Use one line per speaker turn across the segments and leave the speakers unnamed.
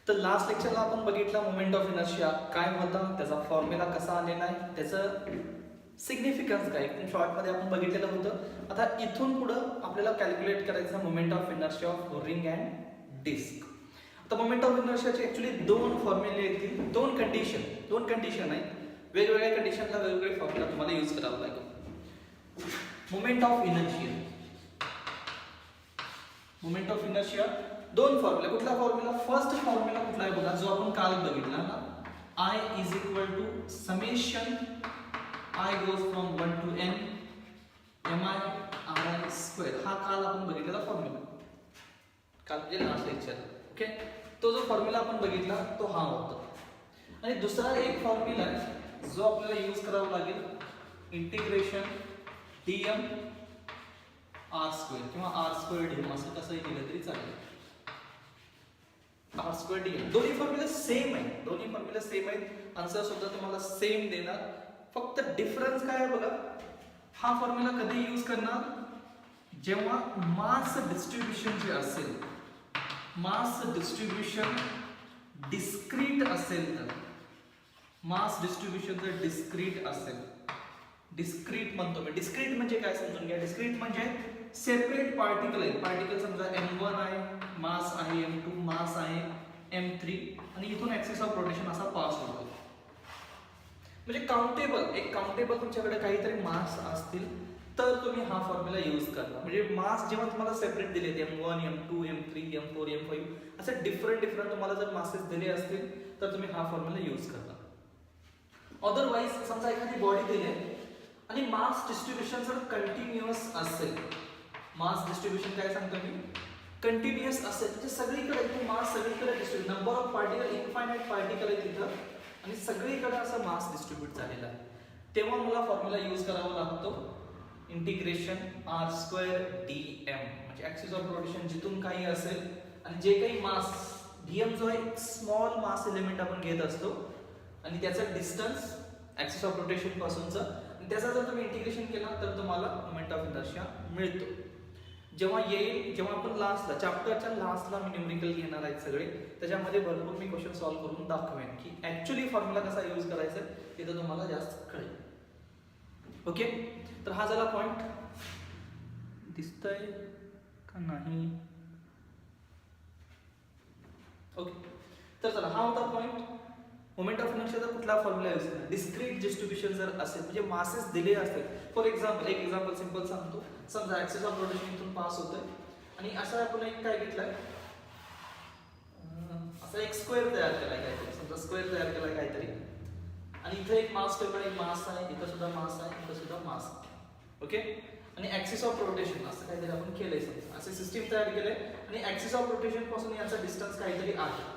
तर लास्ट लेक्चरला आपण बघितला मोमेंट ऑफ इनर्शिया काय होता, त्याचा फॉर्म्युला कसा आलेला आहे, त्याचं सिग्निफिकन्स काय एकदम शॉर्टमध्ये आपण बघितलेलं होतं. आता इथून पुढं आपल्याला कॅल्क्युलेट करायचं moment of inertia of ring and disc. आता मोमेंट ऑफ इनर्शियाचे ॲक्च्युली दोन फॉर्म्युले येतील, दोन कंडिशन आहेत. वेगवेगळ्या कंडिशनला वेगवेगळे फॉर्म्युला तुम्हाला यूज करावा लागेल. मोमेंट ऑफ इनर्शिया दोन फॉर्म्युला. कुठला फॉर्म्युला? फर्स्ट फॉर्म्युला कुठला आहे बघा, जो आपण काल बघितला ना, I is equal to summation I goes from 1 to n mi ri square. हा काल आपण बघितलेला फॉर्म्युला, काल म्हणजे लास्ट लेक्चर. ओके, तो जो फॉर्म्युला आपण बघितला तो हा होता. आणि दुसरा एक फॉर्म्युला आहे जो आपल्याला यूज करावा लागेल, इंटिग्रेशन dm r स्क्वेअर किंवा r स्क्वेअर dm असं कसंही केलं तरी चालेल. r स्क्वेअर dm दोन्ही फॉर्म्युला सेम आहेत, आन्सर सुद्धा तुम्हाला सेम देणार. फक्त डिफरन्स काय आहे बघा, हा फॉर्म्युला कधी यूज करणार, जेव्हा मास डिस्ट्रीब्युशन जे असेल, मास डिस्ट्रीब्युशन डिस्क्रीट असेल तर, मास डिस्ट्रीब्युशन जर डिस्क्रीट असेल, डिस्क्रीट म्हणतो मी. डिस्क्रीट म्हणजे काय समजून घ्या. डिस्क्रीट म्हणजे सेपरेट पार्टिकल आहेत. पार्टिकल समजा m1 आहे, मास आहे m2, मास आहे m3, आणि इथून ऍक्सिस ऑफ रोटेशन असा पास होतो. म्हणजे काउंटेबल तुमच्याकडे काहीतरी मास असतील तर तुम्ही हा फॉर्म्युला यूज करता. म्हणजे मास जेव्हा तुम्हाला सेपरेट दिले, m1 m2 m3 m4 m5 असे डिफरंट तुम्हाला जर मासेस दिले असतील तर तुम्ही हा फॉर्म्युला यूज करता. अदरवाइज समजा एखादी बॉडी दिली आणि मास डिस्ट्रीब्युशन जर कंटिन्युअस असेल, मास डिस्ट्रीब्युशन काय सांगतो मी, कंटिन्युअस असेल म्हणजे सगळीकडे मास सगळीकडे distribute, number of particle infinite particle आहे तिथं आणि सगळीकडे असं मास डिस्ट्रीब्यूट झालेला आहे, तेव्हा मला फॉर्म्युला यूज करावा लागतो इंटिग्रेशन r स्क्वेअर dm. म्हणजे ऍक्सिस ऑफ रोटेशन जिथून काही असेल आणि जे काही मास dm जो आहे एक स्मॉल मास एलिमेंट आपण घेत असतो आणि त्याचा डिस्टन्स ऍक्सिस ऑफ रोटेशन पासूनचा, आणि त्याचा जर तुम्ही इंटिग्रेशन केला तर तुम्हाला मोमेंट ऑफ इनर्शिया मिळतो. जेव्हा आपण लास्टला चॅप्टरच्या लास्टला मी न्यूमेरिकल घेणार आहेत सगळे, त्याच्यामध्ये भरपूर मी क्वेश्चन सॉल्व्ह करून दाखवेन की ऍक्च्युअली फॉर्म्युला कसा यूज करायचा तिथं तुम्हाला जास्त कळेल. ओके, तर हा झाला पॉइंट. दिसतंय का नाही? ओके, तर चला हा होता पॉइंट. मोमेंट ऑफ इनर्शियाचा कुठला फॉर्म्युला यूज करणार, डिस्क्रीट डिस्ट्रीब्युशन जर असेल म्हणजे मासेस दिले असतील. फॉर एक्झाम्पल एक एक्झाम्पल सिंपल सांगतो. समजा ऍक्सिस ऑफ रोटेशन इथून पास होतोय आणि असं आपण एक काय घेतलंय, असा एक स्क्वेअर तयार केलाय काहीतरी, समजा स्क्वेअर तयार केलाय काहीतरी, आणि इथे एक मास ठेवला, एक मास आहे, इथं सुद्धा मास आहे, इथं सुद्धा मास आहे. ओके, आणि ऍक्सिस ऑफ रोटेशन असं काहीतरी आपण केलंय, समजा असे सिस्टीम तयार केलंय आणि ऍक्सिस ऑफ रोटेशन पासून याचा डिस्टन्स काहीतरी आहे.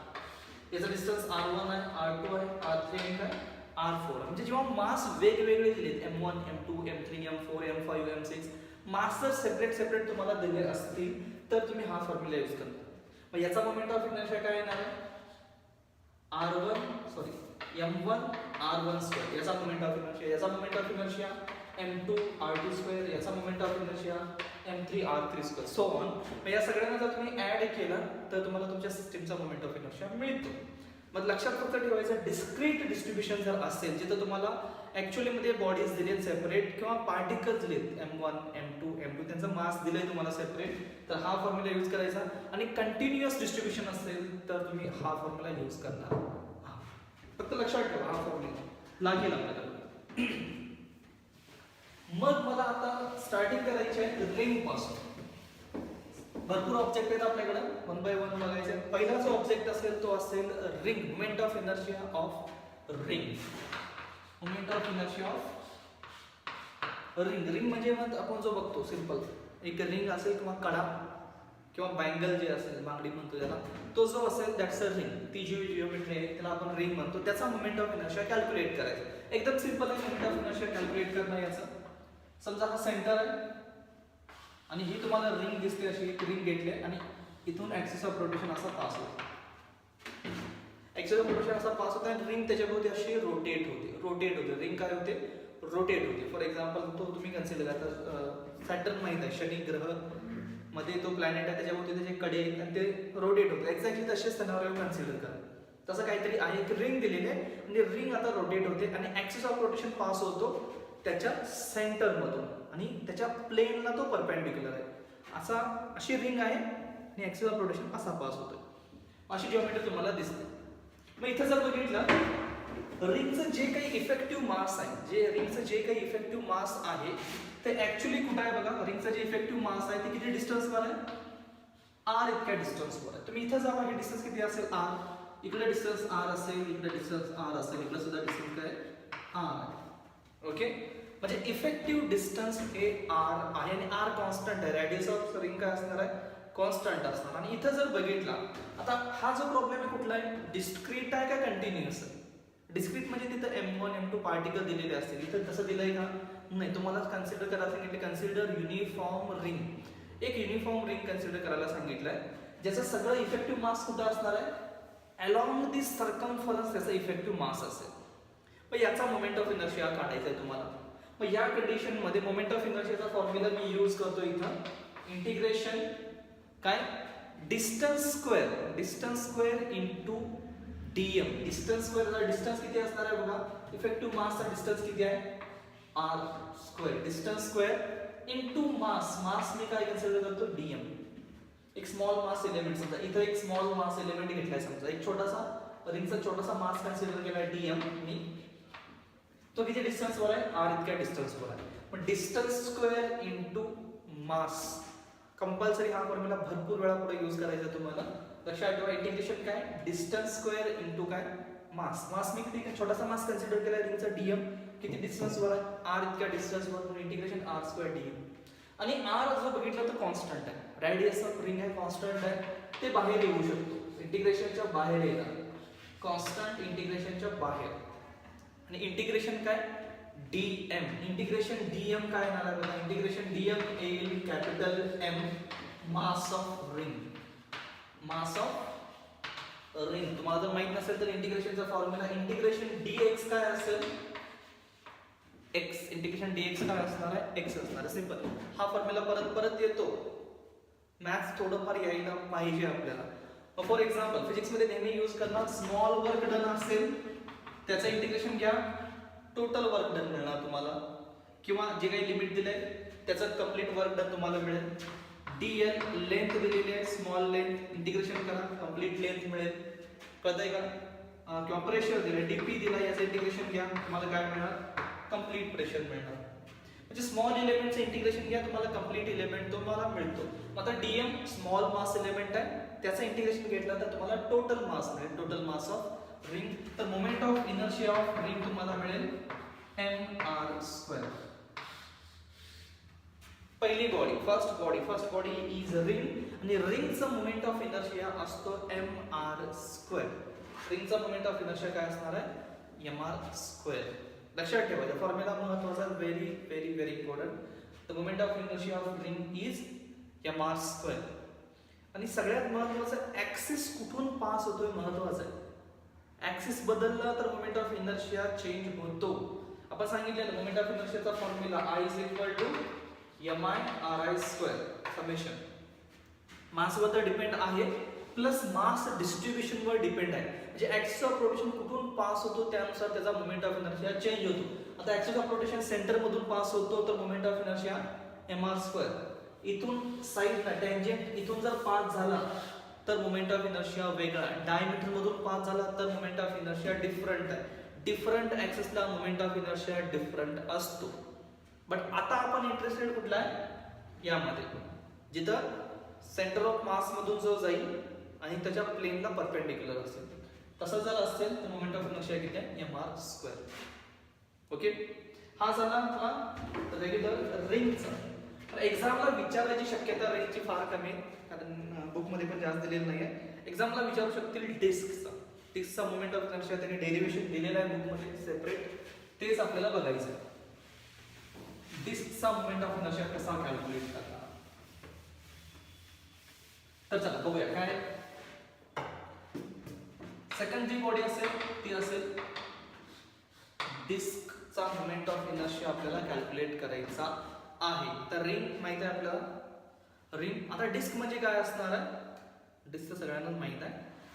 याचा डिस्टन्स r1 आहे, r2 आहे, r3 आहे, r4. म्हणजे जेव्हा मास वेगवेगळे दिलेत, m1 m2 m3 m4 m5 m6, मास जर सेपरेट तुम्हाला दिले असतील तर तुम्ही हा फॉर्म्युला यूज करता. मग याचा मोमेंट ऑफ इनर्शिया काय येणार आहे, m1 r1 स्क्वेअर याचा मोमेंट ऑफ इनर्शिया, याचा moment of inertia m2 r2 square, याचा moment of inertia m3 r3 square, so on. मग या सगळ्यांना जर तुम्ही ऍड केलं तर तुम्हाला तुमच्या सिस्टीमचा मोमेंट ऑफ इनर्शिया मिळतो. मग लक्षात फक्त ठेवायचं, डिस्क्रीट डिस्ट्रीब्युशन जर असेल जिथं तुम्हाला ऍक्च्युअली मध्ये बॉडीज दिलेत सेपरेट किंवा पार्टिकल्स दिलेत m1 m2 त्यांचा मास दिलाय तुम्हाला सेपरेट, तर हा फॉर्म्युला यूज करायचा. आणि कंटिन्युअस डिस्ट्रीब्युशन असेल तर तुम्ही हा फॉर्म्युला यूज करणार. फक्त लक्षात ठेवा हा फॉर्म्युला लागेल आपल्याला. मग मला आता स्टार्टिंग करायची आहे रिंग पासून. भरपूर ऑब्जेक्ट आहेत आपल्याकडे, वन बाय वन बघायचे. पहिला जो ऑब्जेक्ट असेल तो असेल ring. Moment of inertia of ring. Moment of inertia of ring म्हणजे मग आपण जो बघतो सिंपल एक रिंग असेल किंवा कडा किंवा बँगल जे असेल, बांगडी म्हणतो त्याला, तो जो असेल दॅट्स अ रिंग. ती जी जिओमेट्री आहे त्याला आपण रिंग म्हणतो. त्याचा मोमेंट ऑफ इनर्शिया कॅल्क्युलेट करायचा. एकदम सिंपल आहे मोमेंट ऑफ इनर्शिया कॅल्क्युलेट करणं याचं. समजा हा सेंटर आहे आणि ही तुम्हाला रिंग दिसते, अशी एक रिंग घेतली आणि इथून ऍक्सिस ऑफ रोटेशन असा पास होतो. ऍक्सिस ऑफ रोटेशन असा पास होतो आणि रिंग त्याच्याभोवती अशी रोटेट होते. रिंग काय होते, रोटेट होते. फॉर एक्झाम्पल तो तुम्ही कन्सिडर करा, सॅटर्न माहित आहे, शनी ग्रह मध्ये तो प्लॅनेट आहे त्याच्यावरती त्याचे कडे आणि ते रोटेट होतं. एक्झॅक्टली तसेच सिनारिओ कन्सिडर करा. तसं काहीतरी आहे की रिंग दिलेली आहे म्हणजे रिंग आता रोटेट होते आणि ऍक्सिस ऑफ रोटेशन पास होतो त्याच्या सेंटरमधून आणि त्याच्या प्लेनला तो परपेंडिक्युलर आहे. अशी रिंग आहे आणि ऍक्सिस ऑफ रोटेशन असा पास होतोय. अशी जिओमेट्री तुम्हाला दिसते. मग इथं जर बघितलं रिंगचं जे काही इफेक्टिव्ह मास आहे, रिंगचं जे काही इफेक्टिव्ह मास आहे ते ऍक्च्युली कुठं आहे बघा. रिंगचं जे इफेक्टिव्ह मास आहे ते किती डिस्टन्सवर आहे? आर इतक्या डिस्टन्सवर आहे. तुम्ही इथं जावा, हे डिस्टन्स किती असेल? आर. इकडे डिस्टन्स आर असेल, इकडे डिस्टन्स आर असेल, इकडे सुद्धा डिस्टन्स काय आर. ओके, म्हणजे इफेक्टिव्ह डिस्टन्स हे आर आहे आणि आर कॉन्स्टंट आहे. रेडियस ऑफ रिंग काय असणार आहे? कॉन्स्टंट असणार. आणि इथं जर बघितला आता हा जो प्रॉब्लेम आहे कुठला आहे? डिस्क्रीट आहे का कंटिन्युअस आहे? डिस्क्रीट म्हणजे तिथं M1 M2 पार्टिकल दिलेले असतील. इथं तसं दिलंय का? नाही. तुम्हाला कन्सिडर करायला सांगितलं कन्सिडर युनिफॉर्म रिंग. एक युनिफॉर्म रिंग कन्सिडर करायला सांगितलंय ज्याचं सगळं इफेक्टिव्ह मास कुठं असणार आहे? अलॉंग दी सर्कम्फरन्स त्याचा इफेक्टिव्ह मास असेल. मग याचा मोमेंट ऑफ इनर्शिया काढायचा आहे तुम्हाला. मग या कंडिशन मध्ये मोमेंट ऑफ इनर्शियाचा फॉर्म्युला मी यूज करतो इथं. इंटिग्रेशन काय? Distance square into dm. Distance square, distance किती असणार आहे बघा? इफेक्टिव्ह मासचा डिस्टन्स किती आहे? r square. Distance square into mass मी काय कन्सिडर करतो? dm. एक स्मॉल मास एलिमेंट समजा इथं एक स्मॉल मास एलिमेंट घेतलाय समजा, एक छोटासा रिंगचा छोटासा मास कन्सिडर केलाय dm मी. तो किती डिस्टन्स वर आहे? r इतक्या डिस्टन्स वर आहे. पण डिस्टन्स स्क्वेअर इंटू मास कंपल्सरी हा फॉर्म्युला भरपूर वेळा पुढे यूज करायचा तुम्हाला. लक्षात ठेवा. इंटिग्रेशन काय? डिस्टन्स स्क्वेअर इंटू काय? मास मी किती छोटासा मास कन्सिडर केलाय रिंगचा dm किती डिस्टन्स वर आहे? r इतक्या डिस्टन्स वर. म्हणून इंटिग्रेशन r स्क्वेअर dm. आणि r जो बघितलं तर कॉन्स्टंट आहे. रेडियस ऑफ रिंग आहे कॉन्स्टंट आहे, ते बाहेर येऊ शकतो. इंटिग्रेशनच्या बाहेर येणार. कॉन्स्टंट इंटिग्रेशनच्या बाहेर. आणि इंटिग्रेशन काय? dm. इंटिग्रेशन dm काय येणार आहे बघा? इंटिग्रेशन dm येईल capital M mass of ring. Mass of ring तुम्हाला जर माहित नसेल तर इंटिग्रेशनचा फॉर्म्युला इंटिग्रेशन dx काय असेल? x. इंटिग्रेशन dx काय असणार आहे? x असणार आहे. सिंपल. हा फॉर्म्युला परत येतो. मॅथ्स थोडंफार यायला पाहिजे आपल्याला. फॉर एक्झाम्पल फिजिक्स मध्ये नेहमी यूज करणार स्मॉल वर्क डन असेल त्याचं इंटिग्रेशन घ्या, टोटल वर्क डन मिळणार तुम्हाला. किंवा जे काही लिमिट दिलंय त्याचं कंप्लीट वर्क डन तुम्हाला मिळेल. dl लेंथ दिलेली आहे, स्मॉल लेंथ, इंटिग्रेशन करा कंप्लीट लेंथ मिळेल. कळतंय का? किंवा प्रेशर दिले dp दिला, याचं इंटिग्रेशन घ्या तुम्हाला काय मिळणार? कंप्लीट प्रेशर मिळणार. म्हणजे स्मॉल एलिमेंटचं इंटिग्रेशन घ्या तुम्हाला कंप्लीट एलिमेंट तुम्हाला मिळतो. आता dm स्मॉल मास एलिमेंट आहे त्याचं इंटिग्रेशन घेतलं तर तुम्हाला टोटल मास मिळेल, टोटल मास ऑफ रिंग. तर moment of inertia of ring तुम्हाला मिळेल mr स्क्वेअर. पहिली body first body is ring आणि रिंगचं मोमेंट ऑफ इनर्शिया असतो mr स्क्वेअर. रिंगचा मोमेंट ऑफ इनर्शिया काय असणार आहे? mr square. लक्षात ठेवायचं फॉर्म्युला महत्वाचा, very very very important. The moment of inertia of ring is mr square. आणि सगळ्यात महत्वाचं ऍक्सिस कुठून पास होतोय महत्वाचं आहे. ऍक्सिस बदलला तर मोमेंट ऑफ इनर्शिया चेंज होतो. आपण सांगितलेलं मोमेंट ऑफ इनर्शियाचा formula I is equal to mi ri square summation. मासवर तर डिपेंड आहे प्लस मास डिस्ट्रीब्युशन वर डिपेंड आहे. म्हणजे ऍक्सिस ऑफ रोटेशन कुठून पास होतो त्यानुसार त्याचा मोमेंट ऑफ इनर्शिया चेंज होतो. आता ऍक्सिस ऑफ रोटेशन सेंटर मधून पास होतो तर moment of inertia mr square. इथून साइडला टँजेंट इथून जर पास झाला तर मोमेंट ऑफ इनर्शिया वेगळा. डायमीटर मधून पास झाला तर मोमेंट ऑफ इनर्शिया डिफरंट आहे. डिफरंट ऍक्सिसला मोमेंट ऑफ इनर्शिया डिफरंट असतो. बट आता आपण इंटरेस्टेड कुठला आहे? यामध्ये जिथं सेंटर ऑफ मास मधून जो जाईल आणि त्याच्या प्लेनला परपेंडिक्युलर असेल. तसं जर असेल तर मोमेंट ऑफ इनर्शिया किती आहे? mr square. ओके, हा झाला आपला रेग्युलर रिंगचा. एक्झामला विचारायची शक्यता रिंगची फार कमी आहे कारण बुक मध्ये पण जास्त दिलेलं नाही आहे. एक्झामला विचारू शकतील डिस्कचा मोमेंट ऑफ इनर्शिया त्यांनी डेरिव्हेशन दिलेलं आहे बुक मध्ये सेपरेट, तेच आपल्याला बघायचं आहे. डिस्कचा मोमेंट ऑफ इनर्शिया कसा कॅल्क्युलेट करणार. तर चला बघूया काय. सेकंड जी बॉडी असेल ती असेल डिस्कचा मोमेंट ऑफ इनर्शिया आपल्याला कॅल्क्युलेट करायचा आहे. तर रिंग माहिती आहे आपल्याला रिंग. आता डिस्क म्हणजे काय असणार आहे? डिस्क तर सगळ्यांनाच माहित आहे.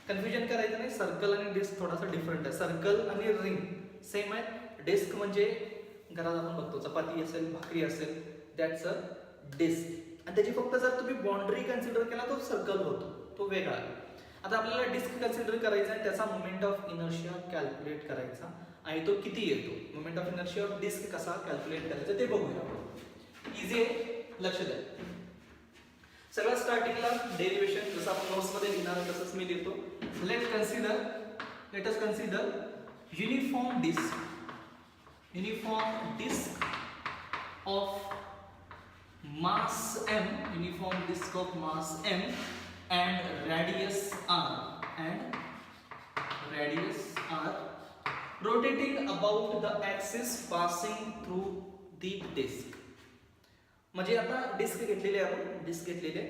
कन्फ्युजन करायचं नाही. सर्कल आणि डिस्क थोडासा डिफरंट आहे. सर्कल आणि रिंग सेम आहे. डिस्क म्हणजे घरात आपण बघतो चपाती असेल, भाकरी असेल, दॅट्स अ डिस्क. आणि त्याची फक्त जर तुम्ही बाउंड्री कन्सिडर केला तो सर्कल होतो, तो वेगळा आहे. आता आपल्याला डिस्क कन्सिडर करायचा आहे, त्याचा मोमेंट ऑफ इनर्शिया कॅल्क्युलेट करायचा आणि तो किती येतो. Moment of inertia of disc कसा कॅल्क्युलेट करायचा ते बघूया. इझी आहे, लक्ष द्या. सगळ्यात स्टार्टिंगला डेरिवेशन जसं आपण नोट्स मध्ये लिहिणार तसंच मी लिहितो. Let us consider uniform disc of mass m, uniform disk of mass m and radius r rotating about the axis passing through the disk. म्हणजे आता डिस्क घेतलेले आपण, डिस्क घेतलेले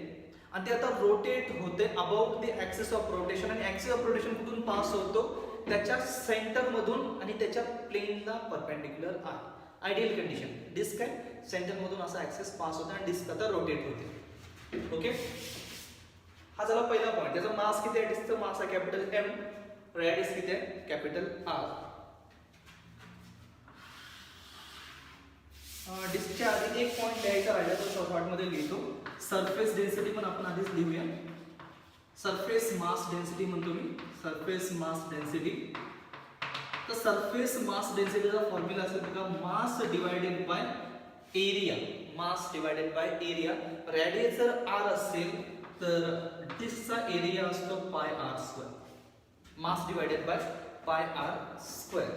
आणि ते आता रोटेट होते about the axis of rotation. आणि ऍक्सिस ऑफ रोटेशन कुठून पास होतो? त्याच्या सेंटर मधून आणि त्याच्या प्लेनला परपेंडिक्युलर आहे. आयडियल कंडिशन डिस्क आहे, सेंटर मधून असा ऍक्सिस पास होतो आणि डिस्क आता रोटेट होते. ओके, हा झाला पहिला पॉईंट. त्याचा मास किती आहे? डिस्कचा मास आहे कॅपिटल एम, रेडियस किती आहे? Capital R. डिस्कच्या आधी एक पॉईंट लिहायचा राहिला, तो शॉर्टकट मध्ये लिहितो. सरफेस डेन्सिटी पण आपण आधीच लिहूया. सरफेस मास डेन्सिटी म्हणतो मी, सरफेस मास डेन्सिटी. तर सरफेस मास डेन्सिटीचा फॉर्म्युला असेल बघा, mass divided by area. Mass divided by area. Radius जर आर असेल तर डिस्कचा एरिया असतो pi R square. Mass divided by pi R square.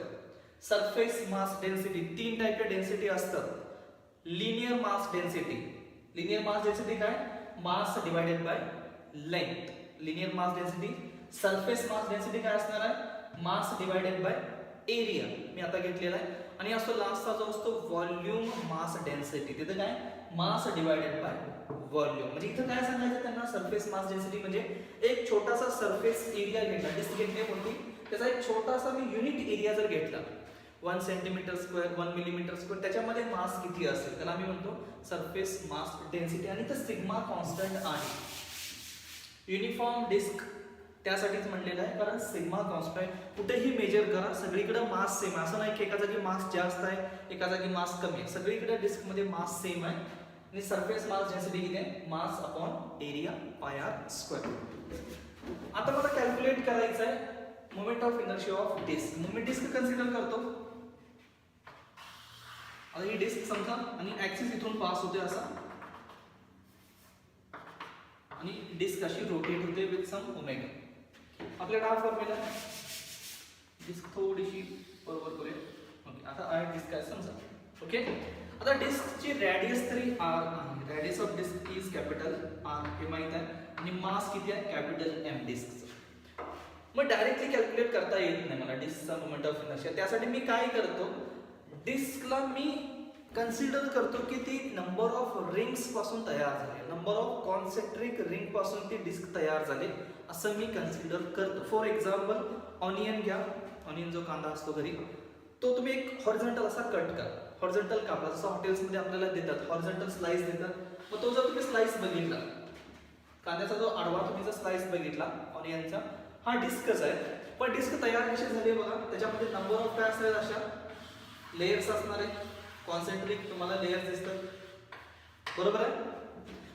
Surface mass density तीन टाइपच्या डेन्सिटी असतात. Linear mass density. Linear mass density काय? Mass divided by length. Linear mass density. Surface mass density काय असणार आहे? Mass divided by area. मी आता घेतलेला आहे. आणि असतो लास्टचा जो असतो व्हॉल्यूम मास डेन्सिटी. तिथे काय? Mass divided by volume. म्हणजे इथं काय सांगायचं त्यांना? सरफेस मास डेन्सिटी म्हणजे एक छोटासा सरफेस एरिया घेतला, डिस्क घेतली होती, त्याचा एक छोटासा मी युनिट एरिया जर घेतला 1 सेंटीमीटर स्क्वेअर, 1 मिलीमीटर स्क्वेअर, त्याच्यामध्ये मास किती असेल त्याला आम्ही म्हणतो सरफेस मास डेन्सिटी. आणि तर सिग्मा कॉन्स्टंट आहे. युनिफॉर्म डिस्क त्यासाठीच म्हणलेलं आहे, कारण सिग्मा कॉन्स्टंट कुठेही मेजर करा, सगळीकडे मास सेम. असं नाही की एका जागी मास जास्त आहे, एका जागी मास कमी आहे. सगळीकडे डिस्क मध्ये मास सेम आहे. आणि सरफेस मास डेन्सिटी किती आहे? Mass upon area pi R square. आता मला कॅल्क्युलेट करायचं आहे moment of inertia of disc. मग मी डिस्क कन्सिडर करतो. आता ही डिस्क समजा आणि ऍक्सिस इथून पास होते असा, आणि डिस्क अशी रोटेट होते विथ सम ओमेगा. आपल्याला हा फॉर्म्युला डिस्क थोडीशी बरोबर करूया. ओके, आता आहे डिस्क काय समजा. ओके, आता डिस्कची रेडियस तरी आर आहे. Radius of disc is capital R हे माहित आहे. आणि मास किती आहे? कॅपिटल एम डिस्कचं. मग डायरेक्टली कॅल्क्युलेट करता येत नाही मला डिस्कचा मोमेंट ऑफ इनर्शिया. त्यासाठी मी काय करतो? डिस्कला मी कन्सिडर करतो की ती नंबर ऑफ रिंग्स पासून तयार झाली, नंबर ऑफ कॉन्सेंट्रिक रिंग पासून ती डिस्क तयार झाली असं मी कन्सिडर करतो. फॉर एक्झाम्पल ऑनियन घ्या. ऑनियन जो कांदा असतो घरी, तो तुम्ही एक हॉरिझॉन्टल असा कट करा, हॉरिझॉन्टल कापला, जसं हॉटेल्समध्ये आपल्याला देतात हॉरिझॉन्टल स्लाइस देतात. मग तो जर तुम्ही स्लाइस बघितला, कांद्याचा जो आडवा तुम्ही जर स्लाइस बघितला ऑनियनचा, हा डिस्कच आहे. पण डिस्क तयार कशी झाली बघा, त्याच्यामध्ये नंबर ऑफ काय असतात? अशा लेयर्स असणार आहेत. कॉन्सेंट्रिक तुम्हाला लेयर्स दिसतात, बरोबर आहे.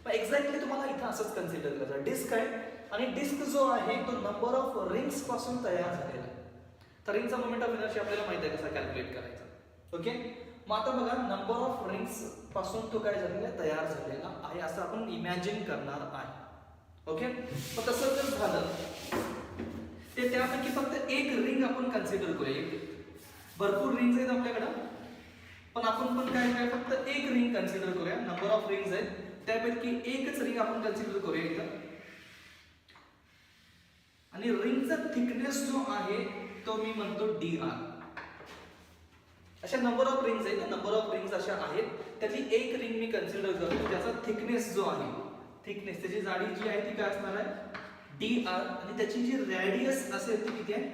मग एक्झॅक्टली तुम्हाला इथं असंच कन्सिडर करायचं. डिस्क आहे आणि डिस्क जो आहे तो नंबर ऑफ रिंग्स पासून तयार झालेला आहे. तर रिंगचा मोमेंट ऑफ इनर्शिया आपल्याला माहिती आहे कसा कॅल्क्युलेट करायचा. ओके, मग आता बघा नंबर ऑफ रिंग्स पासून तो काय झालेला आहे? तयार झालेला आहे असं आपण इमॅजिन करणार आहे. ओके, मग तसं जर झालं ते त्यापैकी फक्त एक रिंग आपण कन्सिडर करूया. भरपूर रिंग्स आहेत आपल्याकडं, पण आपण पण काय फक्त एक रिंग कन्सिडर करूया. नंबर ऑफ रिंग्स आहेत त्यापैकी एकच रिंग आपण कन्सिडर करूया इथं. आणि रिंगचा थिकनेस जो आहे तो मी म्हणतो dr. अशा नंबर ऑफ रिंग्स आहेत, नंबर ऑफ रिंग्स अशा आहेत, त्यातली एक रिंग मी कन्सिडर करतो. त्याचा थिकनेस जो आहे, थिकनेस त्याची जाडी जी आहे ती काय असणार आहे? dr. आणि त्याची जी रेडियस असेल ती किती आहे?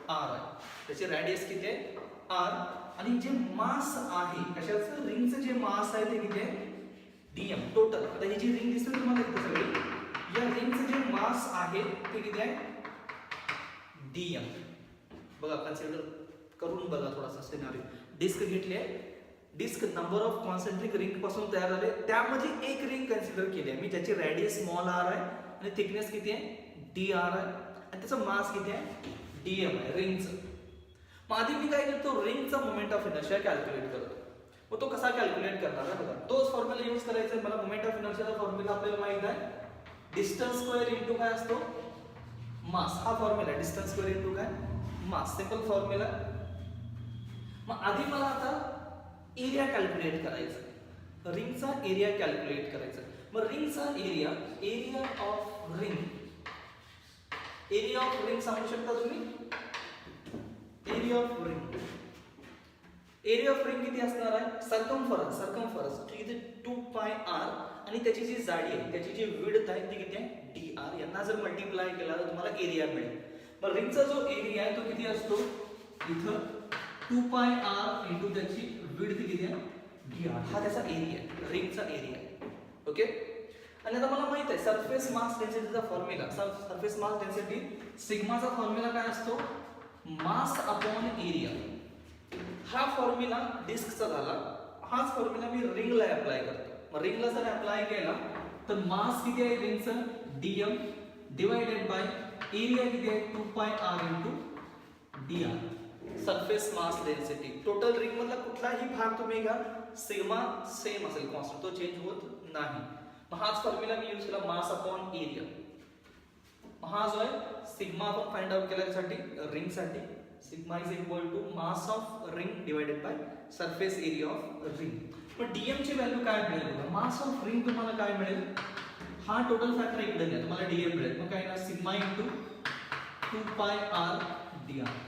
r आहे. त्याची रेडियस किती आहे? r. आणि जे मास आहे कशाचं? रिंगचं जे मास आहे ते किती आहे? DM total. आता ही जी रिंग दिसते तुम्हाला इथे सगळी, या रिंगचं जे मास आहे ते किती आहे? डीएम. बघा कन्सिडर करून बघा थोडासा सिनारिओ. डिस्क घेतली आहे, disc number of concentric ring पासून तयार झाले, त्यामध्ये एक रिंग कन्सिडर केली आहे मी ज्याची रेडियस स्मॉल आर आहे आणि थिकनेस किती आहे? डी आर आहे आणि त्याचा मास किती आहे? डीएम आहे रिंगचं. मग आधी मी काय करतो? रिंगचा मोमेंट ऑफ इनर्शिया कॅल्क्युलेट करतो. मग तो कसा कॅल्क्युलेट करणार आहे बघा, तोच फॉर्म्युला यूज करायचा आहे मला. मोमेंट ऑफ इनर्शियाचा फॉर्म्युला आपल्याला माहित आहे, डिस्टन्स स्क्वेअर इनटू काय असतो? मास. हा फॉर्म्युला डिस्टन्स स्क्वेअर इनटू काय? मास. Simple formula. मग आधी मला आता एरिया कॅल्क्युलेट करायचा, रिंगचा एरिया कॅल्क्युलेट करायचा. मग रिंगचा area, area of ring, area of ring सांगू शकता तुम्ही? Area of ring, area of ring किती असणार आहे? सर्कमफरन्स, सर्कमफरन्स ठीक आहे 2 पाय आर आणि त्याची जी जाडी आहे, त्याची जी विड्थ आहे ती किती आहे? D r. यांना जर मल्टिप्लाय केला तर तुम्हाला एरिया मिळेल. मग रिंगचा जो एरिया आहे तो किती असतो? इथं 2 पाय आर इंटू त्याची विड्थ किती आहे? D r. हा त्याचा एरिया आहे, रिंगचा एरिया आहे. ओके. आणि आता मला माहित आहे सरफेस मास डेन्सिटीचा फॉर्म्युला, सरफेस मास डेन्सिटी सिग्माचा फॉर्म्युला काय असतो? Mass upon area. हा फॉर्म्युला डिस्कचा झाला, हाच फॉर्म्युला मी रिंगला अप्लाय करतो. मग रिंगला जर अप्लाय केला तर मास किती आहे रिंगचं? डीएम डिवाइडेड बाय एरिया किती आहे? 2 pi R into d r. Surface mass density total ring मधला कुठलाही भाग तुम्ही घ्या, सिग्मा सेम असेल, कॉन्स्टंट, तो चेंज होत नाही. मग हाच फॉर्म्युला मी यूज केला, मास अपॉन एरिया. हा जो आहे सिग्मा आपण फाइंड आउट केला त्यासाठी रिंगसाठी, sigma is equal to mass of ring divided by surface area of ring. पण डीएम ची व्हॅल्यू काय मिळेल बघा? मास ऑफ रिंग तुम्हाला काय मिळेल? हा टोटल फॅक्टर इकडे घ्या, तुम्हाला डीएम मिळेल. मग काय ना sigma into 2 pi R D R.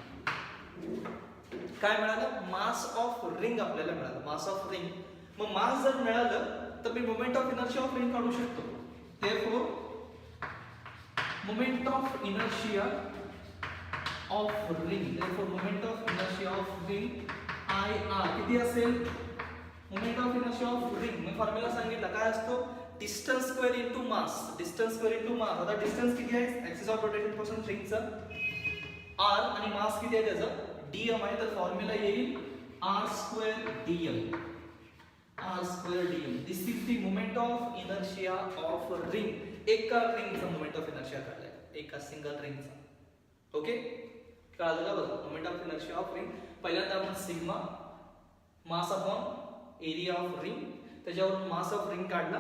काय मिळालं? मास ऑफ रिंग आपल्याला मिळालं, मास ऑफ रिंग. मग मास जर मिळालं तर मी moment of inertia of ring काढू शकतो. Therefore moment of inertia of ring, therefore moment of inertia of ring I R किती असेल? Moment of inertia of ring मी फॉर्म्युला सांगितला काय असतो? Distance square into mass, distance square into mass. आता distance किती आहे ऍक्सिस ऑफ रोटेशन पासून रिंगचा? आर आणि मास किती आहे त्याचा? डीएम आहे. तर फॉर्म्युला येईल r square dm, r square dm. This is the moment of inertia of ring. एका रिंगचा मोमेंट ऑफ इनर्शिया काढलाय, एका सिंगल रिंगचा. ओके, कळालं का? बघा moment of inertia of ring पहिल्यांदा आपण sigma mass upon area of ring, त्याच्यावरून मास ऑफ रिंग काढला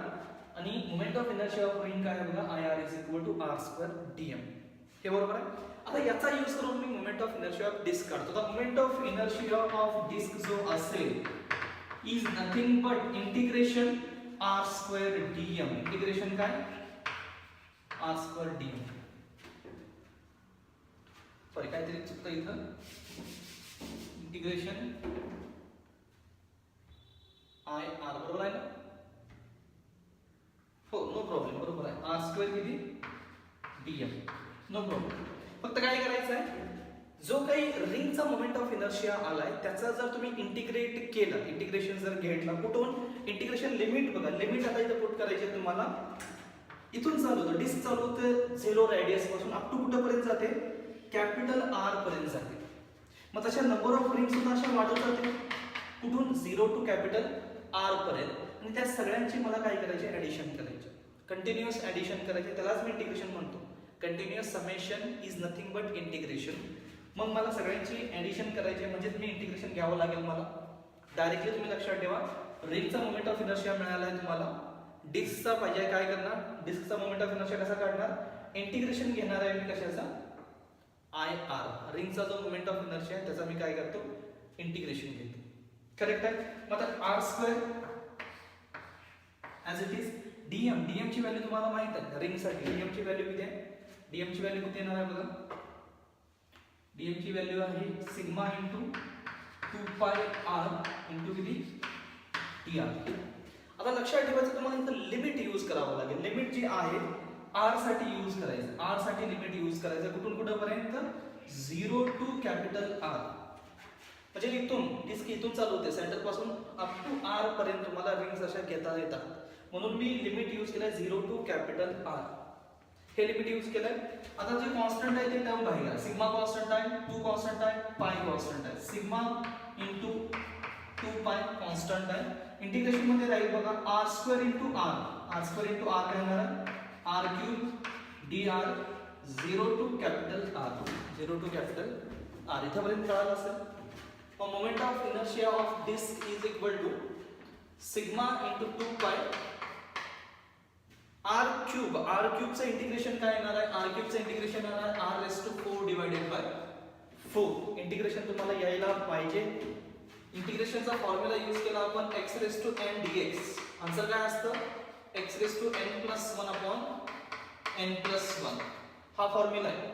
आणि moment of inertia of ring काय आहे बघा? I R is equal to R square DM. हे बरोबर आहे. आता याचा यूज करून मी moment of inertia of disc काढतो. तर moment of inertia of disc जो असेल is nothing but integration R square DM. Integration काय? R square dm. सॉरी काहीतरी चुकतं इथं. इंटिग्रेशन आय आर बरोबर आहे ना? हो, नो प्रॉब्लेम, बरोबर आहे. आर स्क्वेअर किती? Dm, no problem. फक्त काय करायचं आहे, जो काही रिंगचा मोमेंट ऑफ इनर्शिया आलाय त्याचा जर तुम्ही इंटिग्रेट केलं, इंटिग्रेशन जर घेतला कुठून? इंटिग्रेशन लिमिट बघा, लिमिट आता इथं पुट करायची आहे तुम्हाला. इथून चालू होतं, डिस्क चालू होतं 0 रेडियस पासून अप टू कुठपर्यंत जाते? कॅपिटल आर पर्यंत जाते. मग तशा नंबर ऑफ रिंग सुद्धा अशा वाढत जाते. कुठून? 0 टू कॅपिटल आर पर्यंत. आणि त्या सगळ्यांची मला काय करायचे? ऍडिशन करायचे, कंटिन्युअस ऍडिशन करायचे. त्यालाच मी इंटिग्रेशन म्हणतो. Continuous summation is nothing but integration. मग मला सगळ्यांची ऍडिशन करायची म्हणजेच मी इंटिग्रेशन घ्यावं लागेल मला. डायरेक्टली तुम्ही लक्षात ठेवा, रिंगचा मोमेंट ऑफ इनर्शिया मिळाला आहे तुम्हाला, डिस्कचा पाहिजे. काय करणार? डिस्कचा मोमेंट ऑफ इनर्शिया कसा काढणार? इंटिग्रेशन घेणार आहे मी कशाचा? I r. रिंगचा जो मोमेंट ऑफ इनर्शिया आहे त्याचा मी काय करतो? इंटिग्रेशन घेतो. करेक्ट आहे. मग आता r square as it is dm. Dm ची व्हॅल्यू तुम्हाला माहित आहे रिंगसाठी. डीएम ची व्हॅल्यू किती आहे? डीएम ची व्हॅल्यू किती येणार आहे बघा? डीएम ची व्हॅल्यू आहे sigma into 2 pi R into किती? T R. आता लक्षात ठेवायचं तुम्हाला इथं लिमिट यूज करावं लागेल. लिमिट जी आहे आर साठी यूज करायचं. आर साठी लिमिट यूज करायचं कुठून कुठपर्यंत? 0 टू कॅपिटल आर. म्हणजे इथून डिस्क इथून चालू होते सेंटर पासून अप टू आर पर्यंत तुम्हाला रिंग्स अशा घेता येतात. म्हणून मी लिमिट यूज केलंय 0 टू कॅपिटल R. हे लिमिट यूज केलंय. आता जे कॉन्स्टंट आहे ते टर्म बाहेर. सिग्मा कॉन्स्टंट आहे, 2 कॉन्स्टंट आहे, पाय कॉन्स्टंट आहे. सिग्मा इंटू 2 पाय कॉन्स्टंट आहे. इंटिग्रेशन मध्ये राहील बघा r square into r. r square into r काय होणार आहे? r cube dr 0 to capital R. 0 to capital R. इथपर्यंत कळालं असेल. मग moment of inertia of disc is equal to sigma into 2 pi r cube. r क्यूबचं integration काय येणार आहे? r क्यूबचं इंटिग्रेशन येणार आहे r raise to 4 divided by 4. Integration तुम्हाला यायला पाहिजे. इंटिग्रेशनचा फॉर्म्युला यूज केला आपण x raise to n dx. Answer काय असतं? x raise to n plus 1 upon n plus 1. हा फॉर्म्युला आहे.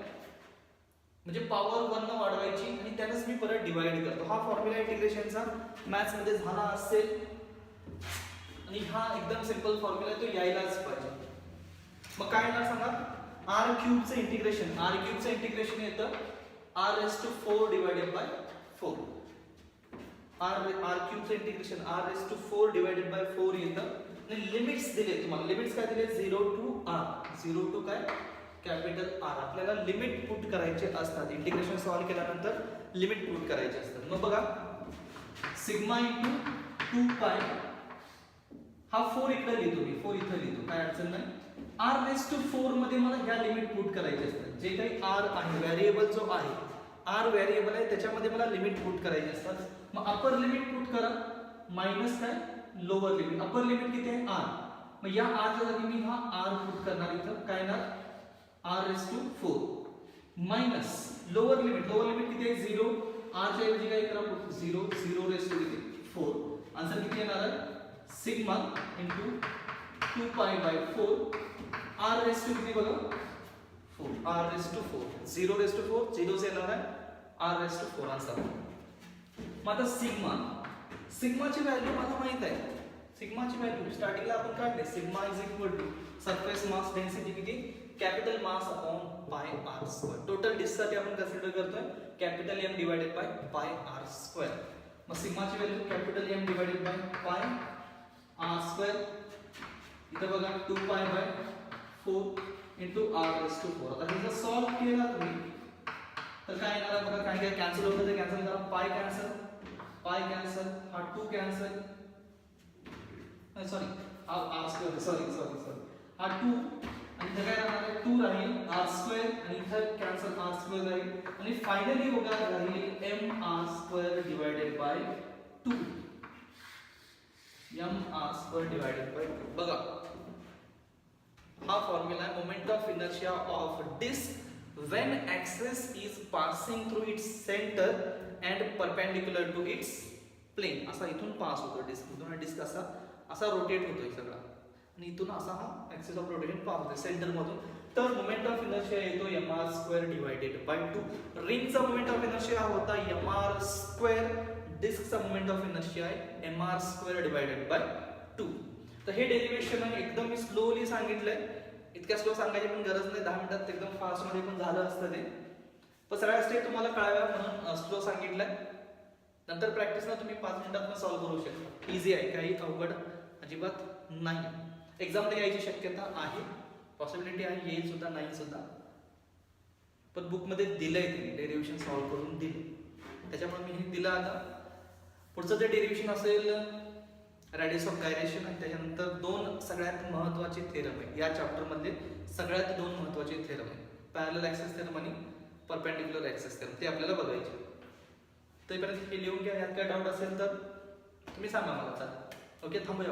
म्हणजे पॉवर 1 न वाढवायची आणि त्यानंच मी परत डिवाइड करतो. हा फॉर्म्युला इंटिग्रेशनचा मॅथ्स मध्ये झाला असेल आणि हा एकदम सिंपल फॉर्म्युला आहे, तो यायलाच पाहिजे. मग काय येणार सांगा? r क्यूबचं इंटिग्रेशन. r क्यूबचं इंटिग्रेशन येतं r raise to 4 divided by 4. r क्यूबचं integration r raise to 4 divided by 4 येतं. आणि लिमिट्स दिले तुम्हाला. लिमिट्स काय दिले? 0 टू r. 0 टू काय? Capital R. आपल्याला लिमिट पुट करायचे असतात. इंटिग्रेशन सॉल्व्ह केल्यानंतर लिमिट पुट करायचे असतात. मग बघा सिग्मा इंटू 2 पाय हा 4 इकडे लिहितो मी. 4 इथे लिहितो, काय अडचण नाही. r रेस टू 4 मध्ये मला ह्या लिमिट पुट करायचे असतात. जे काही r आहे व्हेरिएबल जो आहे, r व्हेरिएबल आहे त्याच्यामध्ये मला लिमिट पुट करायचे असतात. मग अपर लिमिट पुट करा मायनस काय? Lower limit. अपर लिमिट किती आहे? r. मग या r च्या जागी मी हा r पुट करणार. इथं काय येणार? r raise to 4 minus lower limit. Lower limit किती आहे? 0. r च्या ऐवजी काय करा? 0. 0 रेस टू किती? 4. आन्सर किती येणार आहे? Sigma into 2 pi by 4 r raise to किती बघा? 4. r raise to 4. 0 raise to 4. 0 येणार आहे r रेस टू 4 आन्सर. मग आता सिग्माची व्हॅल्यू मला माहित आहे. सिग्माची व्हॅल्यू स्टार्टिंगला आपण काढले. Sigma is equal to surface mass density किती? Capital mass upon pi r square. Total disc साठी आपण कन्सिडर करतोय capital M divided by pi r square. मग सिग्माची value capital M divided by pi r square. इथं बघा 2 pi by 4 into r raise to 4. आता हे जर सॉल्व्ह केला तुम्ही तर काय येणार आहे बघा? काय कॅन्सल होतं ते कॅन्सल करा. पाय कॅन्सल, पाय कॅन्सल, हा 2 cancel, sorry r square, sorry हा 2 आणि इथं काय राहणार आहे? 2 राहील r स्क्वेअर आणि इथं कॅन्सल r स्क्वेअर राहील आणि फायनली बघा राहील m r square divided by 2. m r square divided by 2. बघा हा फॉर्म्युला आहे moment of inertia of disc when axis is passing through its center and perpendicular to its plane. असा इथून pass होतो डिस्क. इथून disk असा rotate होतोय सगळा आणि इथून असा हा ऍक्सिस ऑफ रोटेशन पास होतोय सेंटर मधून. तर मोमेंट ऑफ इनर्शिया येतो mr स्क्वेअर डिवाइडेड बाय 2. रिंगचा मोमेंट ऑफ इनर्शिया होता mr स्क्वेअर. डिस्कचा मोमेंट ऑफ इनर्शिया आहे mr स्क्वेअर डिवाइडेड बाय 2. तर हे डेरिवेशन आहे. एकदम मी स्लोली सांगितलंय. इतक्या स्लो सांगायची पण गरज नाही. 10 मिनिटात एकदम फास्ट मध्ये पण झालं असतं ते. पण सगळ्या स्टेप तुम्हाला कळाव्या म्हणून स्लो सांगितलंय. नंतर प्रॅक्टिसला तुम्ही 5 मिनिटात पण सॉल्व्ह करू शकता. इझी आहे, काही अवघड अजिबात नाही. एक्झामला यायची शक्यता आहे, पॉसिबिलिटी आहे, येईल सुद्धा नाही सुद्धा. पण बुक मध्ये दिलंय त्यांनी डेरिव्हेशन सॉल्व्ह करून दिले, त्याच्यामुळे मी हे दिलं. आता पुढचं जे डेरिव्हेशन असेल रेडियस ऑफ गायरेशन आणि त्याच्यानंतर 2 सगळ्यात महत्त्वाचे थेरम आहे या चॅप्टर मधले. सगळ्यात 2 महत्त्वाचे थेरम आहे, पॅरलल ऍक्सिस थेरम आणि परपेंडिक्युलर ऍक्सिस थेरम. ते आपल्याला बघायचे. तोपर्यंत हे लिहून घ्या. यात काय डाऊट असेल तर तुम्ही सांगा मला. ओके, थांबूया.